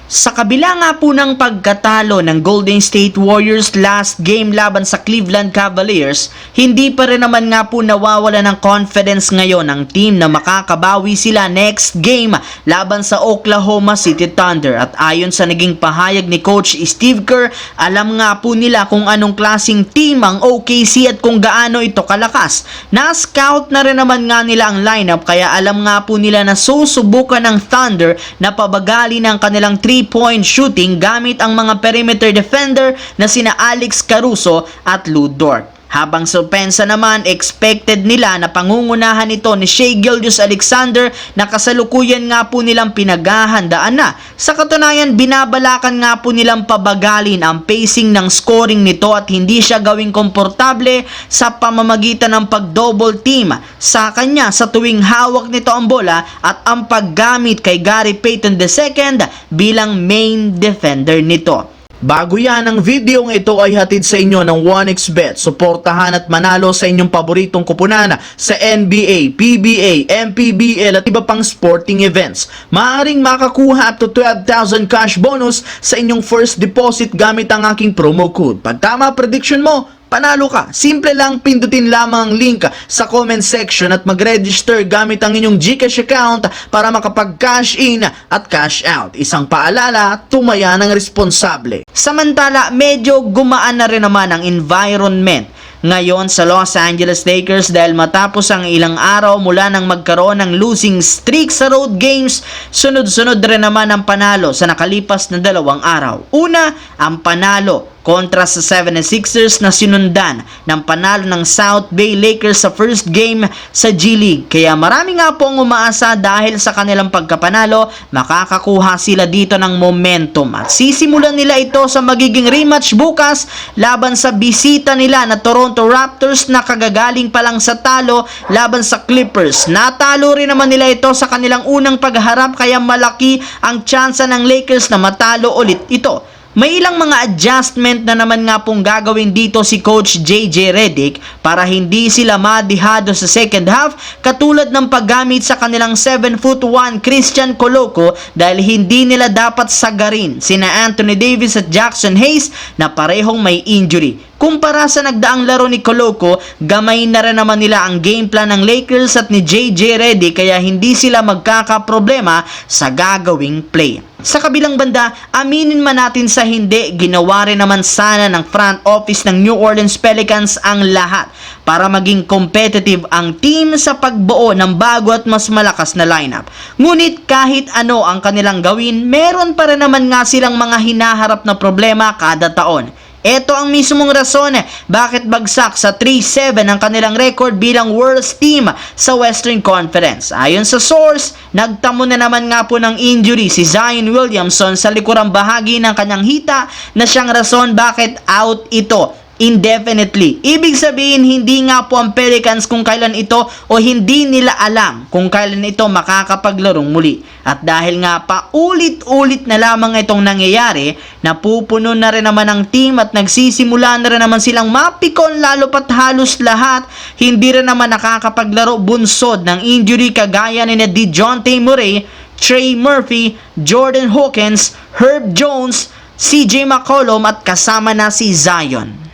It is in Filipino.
Sa kabila nga po ng pagkatalo ng Golden State Warriors last game laban sa Cleveland Cavaliers, hindi pa rin naman nga po nawawala ng confidence ngayon ang team na makakabawi sila next game laban sa Oklahoma City Thunder. At ayon sa naging pahayag ni Coach Steve Kerr, alam nga po nila kung anong klaseng team ang OKC at kung gaano ito kalakas. Na-scout na rin naman nga nila ang lineup, kaya alam nga po nila na susubukan ng Thunder na pabagali ng kanilang 3-point shooting gamit ang mga perimeter defender na sina Alex Caruso at Lu Dort. Habang sa opensa naman, expected nila na pangungunahan ito ni Shai Gilgeous-Alexander na kasalukuyan nga po nilang pinaghahandaan na. Sa katunayan, binabalakan nga po nilang pabagalin ang pacing ng scoring nito at hindi siya gawing komportable sa pamamagitan ng pag-double team sa kanya sa tuwing hawak nito ang bola at ang paggamit kay Gary Payton II bilang main defender nito. Bago yan, ang videong ito ay hatid sa inyo ng 1xBet. Suportahan at manalo sa inyong paboritong kupunan sa NBA, PBA, MPBL at iba pang sporting events. Maaaring makakuha up to 12,000 cash bonus sa inyong first deposit gamit ang aking promo code. Pag tama prediction mo, panalo ka. Simple lang, pindutin lamang ang link sa comment section at mag-register gamit ang inyong GCash account para makapag-cash in at cash out. Isang paalala, tumaya ng responsable. Samantala, medyo gumaan na rin naman ang environment ngayon sa Los Angeles Lakers dahil matapos ang ilang araw mula nang magkaroon ng losing streak sa road games, sunod-sunod rin naman ang panalo sa nakalipas na 2 araw. Una, ang panalo kontra sa 76ers na sinundan ng panalo ng South Bay Lakers sa first game sa G League. Kaya marami nga pong umaasa dahil sa kanilang pagkapanalo, makakakuha sila dito ng momentum at sisimulan nila ito sa magiging rematch bukas laban sa bisita nila na Toronto Raptors na kagagaling pa lang sa talo laban sa Clippers. Natalo rin naman nila ito sa kanilang unang pagharap kaya malaki ang tsansa ng Lakers na matalo ulit ito. May ilang mga adjustment na naman nga pong gagawin dito si Coach JJ Redick para hindi sila madihado sa second half, katulad ng paggamit sa kanilang 7'1" Christian Coloco dahil hindi nila dapat sagarin sina Anthony Davis at Jackson Hayes na parehong may injury. Kumpara sa nagdaang laro ni Coloco, gamay na rin naman nila ang game plan ng Lakers at ni JJ Redick kaya hindi sila magkakaproblema sa gagawing play. Sa kabilang banda, aminin man natin sa hindi, ginawa rin naman sana ng front office ng New Orleans Pelicans ang lahat para maging competitive ang team sa pagbuo ng bago at mas malakas na lineup. Ngunit kahit ano ang kanilang gawin, meron pa rin naman nga silang mga hinaharap na problema kada taon. Ito ang mismong rason bakit bagsak sa 3-7 ang kanilang record bilang worst team sa Western Conference. Ayon sa source, nagtamo na naman nga po ng injury si Zion Williamson sa likurang bahagi ng kanyang hita na siyang rason bakit out ito indefinitely. Ibig sabihin, hindi nga po ang Pelicans kung kailan ito o hindi nila alam kung kailan ito makakapaglarong muli. At dahil nga paulit-ulit na lamang itong nangyayari, napupuno na rin naman ang team at nagsisimula na rin naman silang mapikon lalo pat halos lahat hindi rin naman nakakapaglaro bunsod ng injury kagaya ni DeJounte Murray, Trey Murphy, Jordan Hawkins, Herb Jones, CJ McCollum at kasama na si Zion.